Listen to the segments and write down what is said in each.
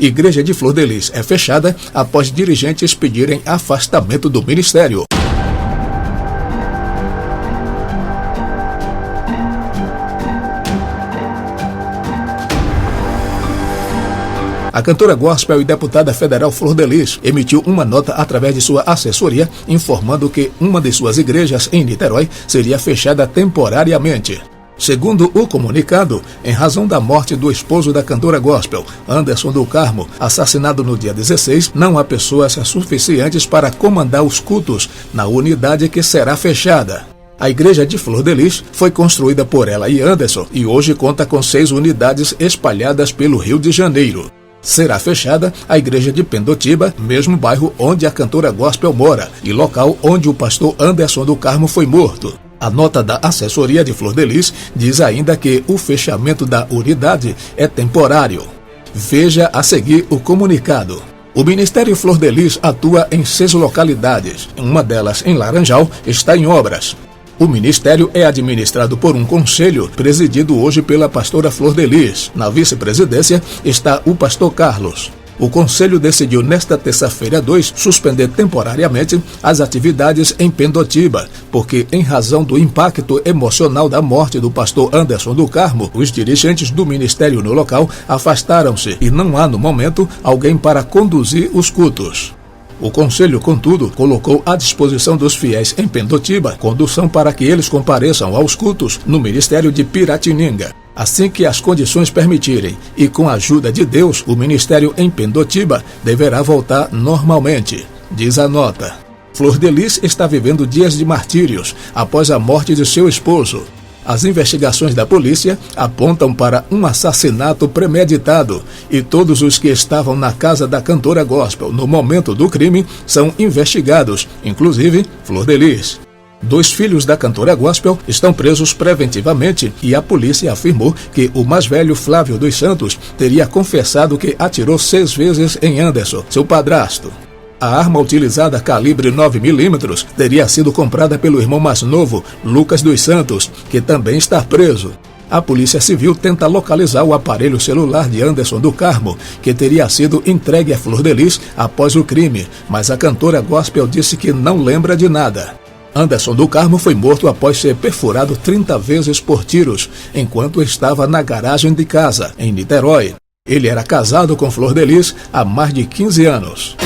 Igreja de Flor de Lis é fechada após dirigentes pedirem afastamento do ministério. A cantora gospel e deputada federal Flor de Lis emitiu uma nota através de sua assessoria informando que uma de suas igrejas em Niterói seria fechada temporariamente. Segundo o comunicado, em razão da morte do esposo da cantora gospel, Anderson do Carmo, assassinado no dia 16, não há pessoas suficientes para comandar os cultos na unidade que será fechada. A igreja de Flor de Lis foi construída por ela e Anderson e hoje conta com 6 unidades espalhadas pelo Rio de Janeiro. Será fechada a igreja de Pendotiba, mesmo bairro onde a cantora gospel mora e local onde o pastor Anderson do Carmo foi morto. A nota da assessoria de Flor de Lis diz ainda que o fechamento da unidade é temporário. Veja a seguir o comunicado. O Ministério Flor de Lis atua em 6 localidades. Uma delas, em Laranjal, está em obras. O ministério é administrado por um conselho presidido hoje pela pastora Flor de Lis. Na vice-presidência está o pastor Carlos. O conselho decidiu nesta terça-feira 2 suspender temporariamente as atividades em Pendotiba, porque em razão do impacto emocional da morte do pastor Anderson do Carmo, os dirigentes do ministério no local afastaram-se e não há no momento alguém para conduzir os cultos. O conselho, contudo, colocou à disposição dos fiéis em Pendotiba condução para que eles compareçam aos cultos no ministério de Piratininga. Assim que as condições permitirem e com a ajuda de Deus, o ministério em Pendotiba deverá voltar normalmente, diz a nota. Flor de Lis está vivendo dias de martírios após a morte de seu esposo. As investigações da polícia apontam para um assassinato premeditado e todos os que estavam na casa da cantora gospel no momento do crime são investigados, inclusive Flor de Lis. 2 filhos da cantora gospel estão presos preventivamente e a polícia afirmou que o mais velho, Flávio dos Santos, teria confessado que atirou 6 vezes em Anderson, seu padrasto. A arma utilizada, calibre 9mm, teria sido comprada pelo irmão mais novo, Lucas dos Santos, que também está preso. A Polícia Civil tenta localizar o aparelho celular de Anderson do Carmo, que teria sido entregue a Flor de Lis após o crime, mas a cantora gospel disse que não lembra de nada. Anderson do Carmo foi morto após ser perfurado 30 vezes por tiros, enquanto estava na garagem de casa, em Niterói. Ele era casado com Flor de Lis há mais de 15 anos.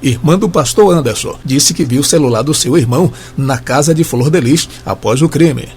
Irmã do pastor Anderson disse que viu o celular do seu irmão na casa de Flor de Lis após o crime.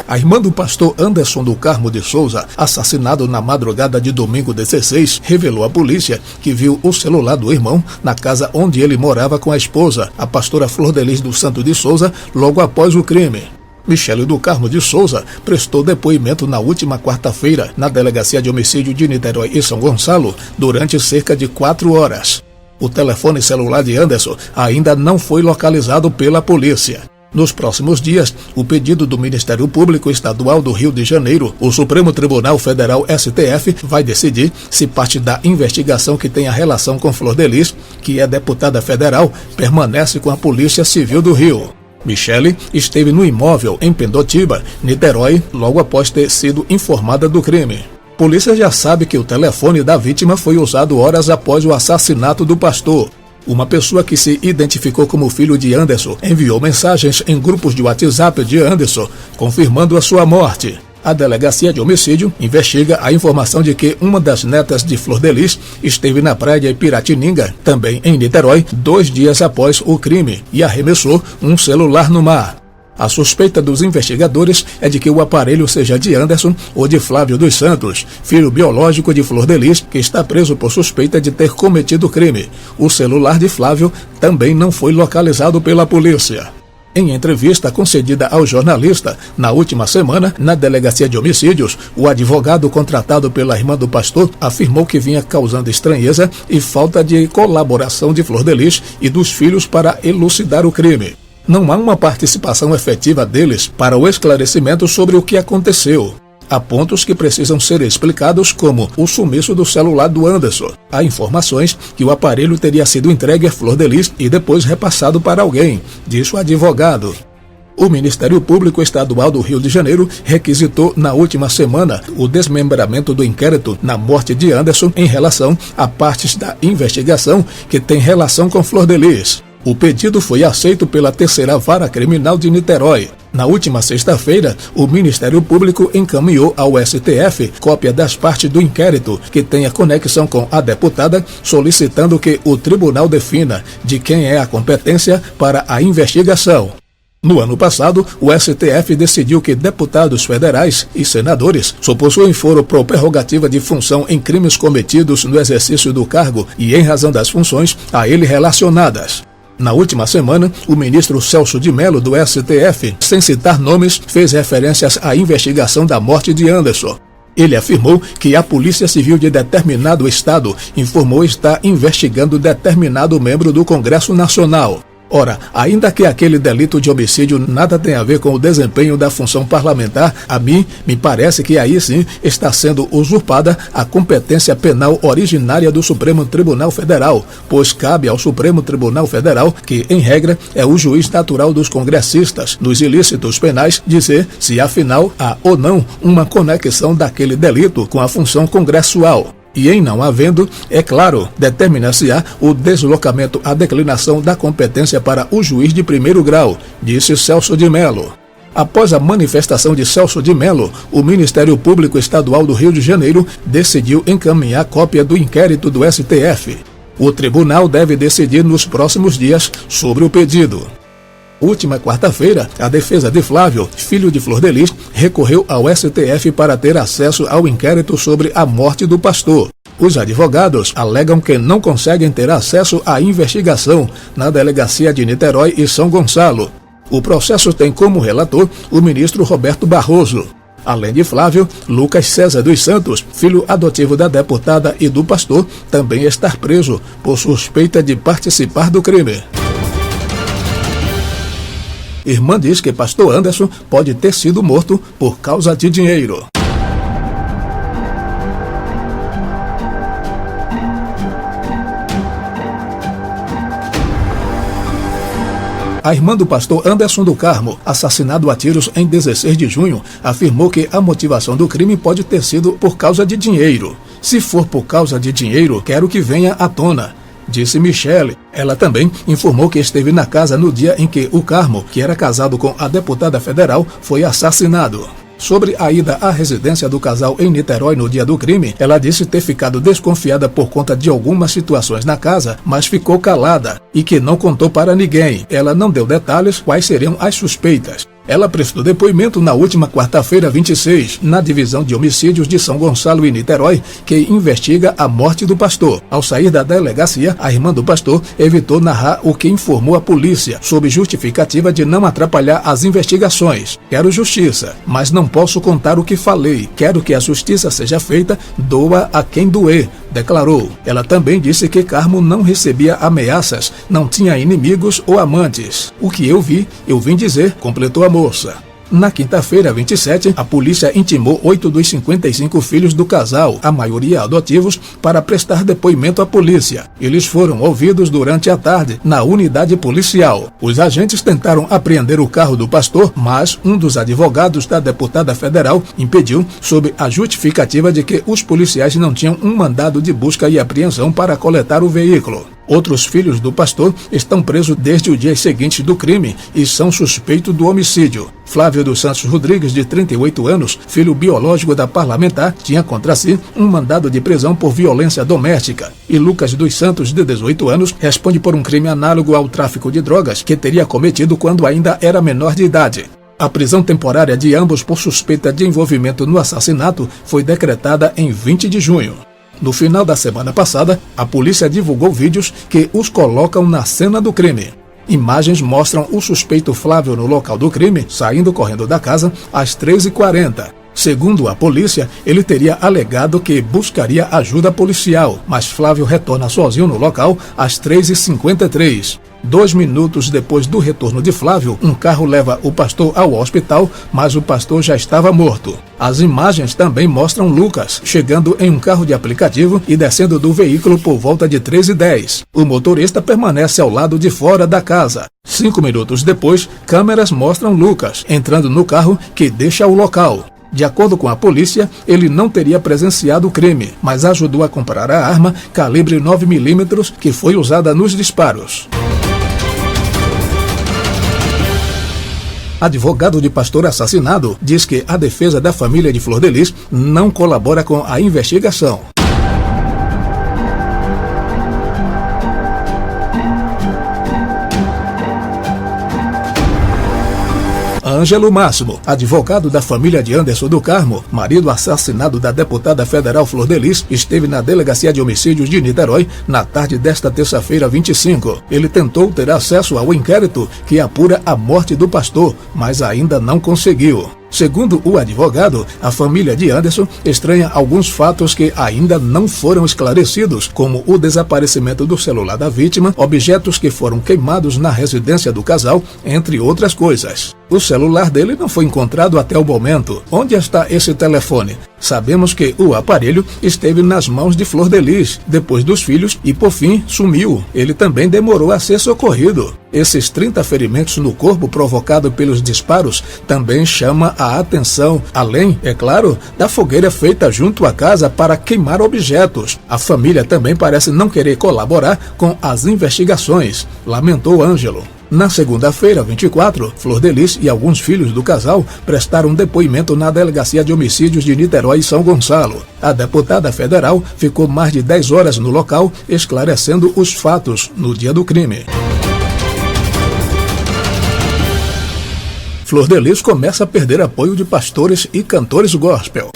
A irmã do pastor Anderson do Carmo de Souza, assassinado na madrugada de domingo 16, revelou à polícia que viu o celular do irmão na casa onde ele morava com a esposa, a pastora Flor de Lis dos Santos de Souza, logo após o crime. Michele do Carmo de Souza prestou depoimento na última quarta-feira na Delegacia de Homicídio de Niterói e São Gonçalo durante cerca de 4 horas. O telefone celular de Anderson ainda não foi localizado pela polícia. Nos próximos dias, o pedido do Ministério Público Estadual do Rio de Janeiro, o Supremo Tribunal Federal STF, vai decidir se parte da investigação que tem a relação com Flor de Lis, que é deputada federal, permanece com a Polícia Civil do Rio. Michele esteve no imóvel em Pendotiba, Niterói, logo após ter sido informada do crime. Polícia já sabe que o telefone da vítima foi usado horas após o assassinato do pastor. Uma pessoa que se identificou como filho de Anderson enviou mensagens em grupos de WhatsApp de Anderson, confirmando a sua morte. A Delegacia de Homicídio investiga a informação de que uma das netas de Flor de Lis esteve na praia de Piratininga, também em Niterói, 2 dias após o crime, e arremessou um celular no mar. A suspeita dos investigadores é de que o aparelho seja de Anderson ou de Flávio dos Santos, filho biológico de Flor de Lis, que está preso por suspeita de ter cometido o crime. O celular de Flávio também não foi localizado pela polícia. Em entrevista concedida ao jornalista na última semana, na Delegacia de Homicídios, o advogado contratado pela irmã do pastor afirmou que vinha causando estranheza e falta de colaboração de Flor de Lis e dos filhos para elucidar o crime. Não há uma participação efetiva deles para o esclarecimento sobre o que aconteceu. há pontos que precisam ser explicados, como o sumiço do celular do Anderson. Há informações que o aparelho teria sido entregue a Flor de Lis e depois repassado para alguém, disse o advogado. O Ministério Público Estadual do Rio de Janeiro requisitou na última semana o desmembramento do inquérito na morte de Anderson em relação a partes da investigação que tem relação com Flor de Lis. O pedido foi aceito pela Terceira Vara Criminal de Niterói. Na última sexta-feira, o Ministério Público encaminhou ao STF cópia das partes do inquérito que tenha conexão com a deputada, solicitando que o tribunal defina de quem é a competência para a investigação. No ano passado, o STF decidiu que deputados federais e senadores só possuem foro por prerrogativa de função em crimes cometidos no exercício do cargo e em razão das funções a ele relacionadas. Na última semana, o ministro Celso de Mello, do STF, sem citar nomes, fez referências à investigação da morte de Anderson. Ele afirmou que a Polícia Civil de determinado estado informou estar investigando determinado membro do Congresso Nacional. Ora, ainda que aquele delito de homicídio nada tenha a ver com o desempenho da função parlamentar, a mim me parece que aí sim está sendo usurpada a competência penal originária do Supremo Tribunal Federal, pois cabe ao Supremo Tribunal Federal, que em regra é o juiz natural dos congressistas nos ilícitos penais, dizer se afinal há ou não uma conexão daquele delito com a função congressual. E em não havendo, é claro, determinar-se-á o deslocamento à declinação da competência para o juiz de primeiro grau, disse Celso de Mello. Após a manifestação de Celso de Mello, o Ministério Público Estadual do Rio de Janeiro decidiu encaminhar cópia do inquérito do STF. O tribunal deve decidir nos próximos dias sobre o pedido. Última quarta-feira, a defesa de Flávio, filho de Flor de Lis, recorreu ao STF para ter acesso ao inquérito sobre a morte do pastor. Os advogados alegam que não conseguem ter acesso à investigação na delegacia de Niterói e São Gonçalo. O processo tem como relator o ministro Roberto Barroso. Além de Flávio, Lucas César dos Santos, filho adotivo da deputada e do pastor, também está preso por suspeita de participar do crime. Irmã diz que pastor Anderson pode ter sido morto por causa de dinheiro. A irmã do pastor Anderson do Carmo, assassinado a tiros em 16 de junho, afirmou que a motivação do crime pode ter sido por causa de dinheiro. Se for por causa de dinheiro, quero que venha à tona, disse Michele. Ela também informou que esteve na casa no dia em que o Carmo, que era casado com a deputada federal, foi assassinado. Sobre a ida à residência do casal em Niterói no dia do crime, ela disse ter ficado desconfiada por conta de algumas situações na casa, mas ficou calada e que não contou para ninguém. Ela não deu detalhes quais seriam as suspeitas. Ela prestou depoimento na última quarta-feira, 26, na Divisão de Homicídios de São Gonçalo e Niterói, que investiga a morte do pastor. Ao sair da delegacia, a irmã do pastor evitou narrar o que informou a polícia, sob justificativa de não atrapalhar as investigações. Quero justiça, mas não posso contar o que falei. Quero que a justiça seja feita, doa a quem doer, declarou. Ela também disse que Carmo não recebia ameaças, não tinha inimigos ou amantes. O que eu vim dizer, completou a moça. Na quinta-feira, 27, a polícia intimou 8 dos 55 filhos do casal, a maioria adotivos, para prestar depoimento à polícia. Eles foram ouvidos durante a tarde na unidade policial. Os agentes tentaram apreender o carro do pastor, mas um dos advogados da deputada federal impediu, sob a justificativa de que os policiais não tinham um mandado de busca e apreensão para coletar o veículo. Outros filhos do pastor estão presos desde o dia seguinte do crime e são suspeitos do homicídio. Flávio dos Santos Rodrigues, de 38 anos, filho biológico da parlamentar, tinha contra si um mandado de prisão por violência doméstica. E Lucas dos Santos, de 18 anos, responde por um crime análogo ao tráfico de drogas que teria cometido quando ainda era menor de idade. A prisão temporária de ambos por suspeita de envolvimento no assassinato foi decretada em 20 de junho. No final da semana passada, a polícia divulgou vídeos que os colocam na cena do crime. Imagens mostram o suspeito Flávio no local do crime, saindo correndo da casa às 3h40. Segundo a polícia, ele teria alegado que buscaria ajuda policial, mas Flávio retorna sozinho no local às 3h53. 2 minutos depois do retorno de Flávio, um carro leva o pastor ao hospital, mas o pastor já estava morto. As imagens também mostram Lucas chegando em um carro de aplicativo e descendo do veículo por volta de 3h10. O motorista permanece ao lado de fora da casa. 5 minutos depois, câmeras mostram Lucas entrando no carro que deixa o local. De acordo com a polícia, ele não teria presenciado o crime, mas ajudou a comprar a arma calibre 9mm que foi usada nos disparos. Advogado de pastor assassinado diz que a defesa da família de Flor de Lis não colabora com a investigação. Ângelo Máximo, advogado da família de Anderson do Carmo, marido assassinado da deputada federal Flor de Lis, esteve na Delegacia de Homicídios de Niterói na tarde desta terça-feira 25. Ele tentou ter acesso ao inquérito que apura a morte do pastor, mas ainda não conseguiu. Segundo o advogado, a família de Anderson estranha alguns fatos que ainda não foram esclarecidos, como o desaparecimento do celular da vítima, objetos que foram queimados na residência do casal, entre outras coisas. O celular dele não foi encontrado até o momento. Onde está esse telefone? Sabemos que o aparelho esteve nas mãos de Flor de Lis, depois dos filhos, e por fim sumiu. Ele também demorou a ser socorrido. Esses 30 ferimentos no corpo provocados pelos disparos também chama a atenção, além, é claro, da fogueira feita junto à casa para queimar objetos. A família também parece não querer colaborar com as investigações, lamentou Ângelo. Na segunda-feira, 24, Flor de Lis e alguns filhos do casal prestaram depoimento na Delegacia de Homicídios de Niterói e São Gonçalo. A deputada federal ficou mais de 10 horas no local, esclarecendo os fatos no dia do crime. Flor de Lis começa a perder apoio de pastores e cantores gospel.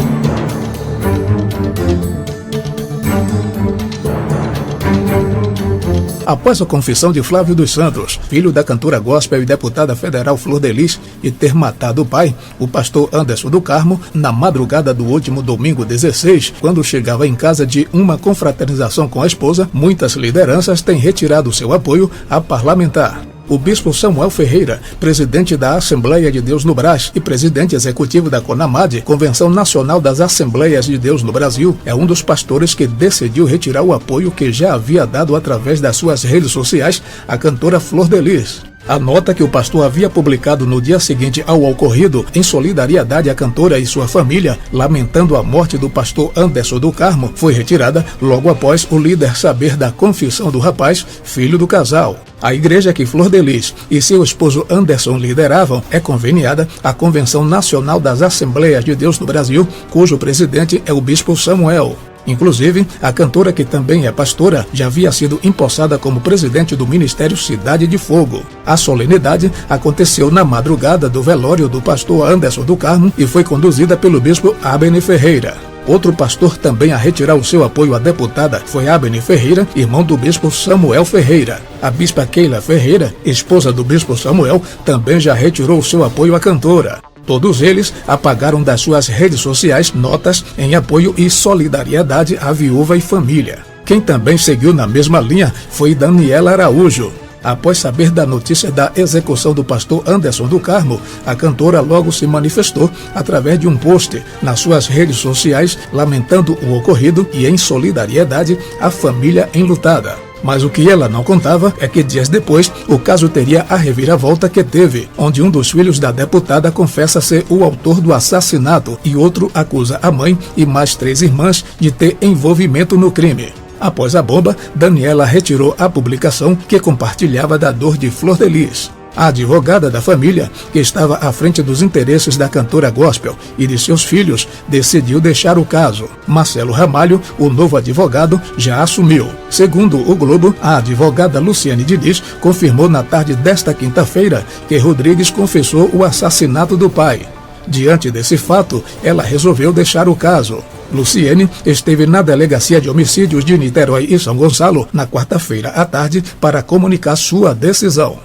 Após a confissão de Flávio dos Santos, filho da cantora gospel e deputada federal Flor de Lis, e ter matado o pai, o pastor Anderson do Carmo, na madrugada do último domingo 16, quando chegava em casa de uma confraternização com a esposa, muitas lideranças têm retirado seu apoio a parlamentar. O bispo Samuel Ferreira, presidente da Assembleia de Deus no Brás e presidente executivo da CONAMAD, Convenção Nacional das Assembleias de Deus no Brasil, é um dos pastores que decidiu retirar o apoio que já havia dado através das suas redes sociais à cantora Flor de Lis. A nota que o pastor havia publicado no dia seguinte ao ocorrido, em solidariedade à cantora e sua família, lamentando a morte do pastor Anderson do Carmo, foi retirada logo após o líder saber da confissão do rapaz, filho do casal. A igreja que Flor de Lis e seu esposo Anderson lideravam é conveniada à Convenção Nacional das Assembleias de Deus no Brasil, cujo presidente é o bispo Samuel. Inclusive, a cantora, que também é pastora, já havia sido empossada como presidente do Ministério Cidade de Fogo. A solenidade aconteceu na madrugada do velório do pastor Anderson do Carmo e foi conduzida pelo bispo Abner Ferreira. Outro pastor também a retirar o seu apoio à deputada foi Abner Ferreira, irmão do bispo Samuel Ferreira. A bispa Keila Ferreira, esposa do bispo Samuel, também já retirou o seu apoio à cantora. Todos eles apagaram das suas redes sociais notas em apoio e solidariedade à viúva e família. Quem também seguiu na mesma linha foi Daniela Araújo. Após saber da notícia da execução do pastor Anderson do Carmo, a cantora logo se manifestou através de um post nas suas redes sociais, lamentando o ocorrido e em solidariedade à família enlutada. Mas o que ela não contava é que dias depois o caso teria a reviravolta que teve, onde um dos filhos da deputada confessa ser o autor do assassinato e outro acusa a mãe e mais 3 irmãs de ter envolvimento no crime. Após a bomba, Daniela retirou a publicação que compartilhava da dor de Flor de Lis. A advogada da família, que estava à frente dos interesses da cantora gospel e de seus filhos, decidiu deixar o caso. Marcelo Ramalho, o novo advogado, já assumiu. Segundo o Globo, a advogada Luciane Diniz confirmou na tarde desta quinta-feira que Rodrigues confessou o assassinato do pai. Diante desse fato, ela resolveu deixar o caso. Luciene esteve na Delegacia de Homicídios de Niterói e São Gonçalo na quarta-feira à tarde para comunicar sua decisão.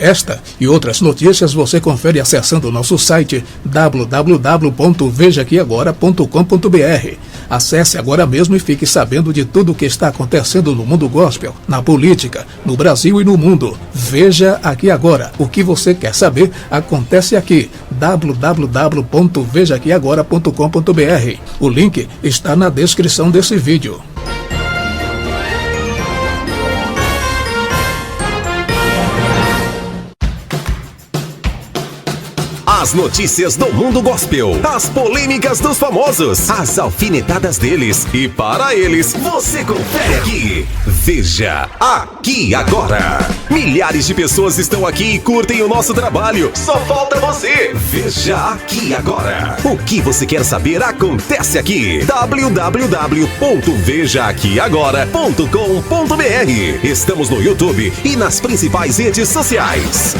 Esta e outras notícias você confere acessando o nosso site www.vejaaquiagora.com.br. Acesse agora mesmo e fique sabendo de tudo o que está acontecendo no mundo gospel, na política, no Brasil e no mundo. Veja Aqui Agora. O que você quer saber acontece aqui. www.vejaaquiagora.com.br. O link está na descrição desse vídeo. As notícias do mundo gospel, as polêmicas dos famosos, as alfinetadas deles e para eles, você confere aqui. Veja Aqui Agora. Milhares de pessoas estão aqui e curtem o nosso trabalho. Só falta você. Veja Aqui Agora. O que você quer saber acontece aqui. www.vejaaquiagora.com.br. Estamos no YouTube e nas principais redes sociais.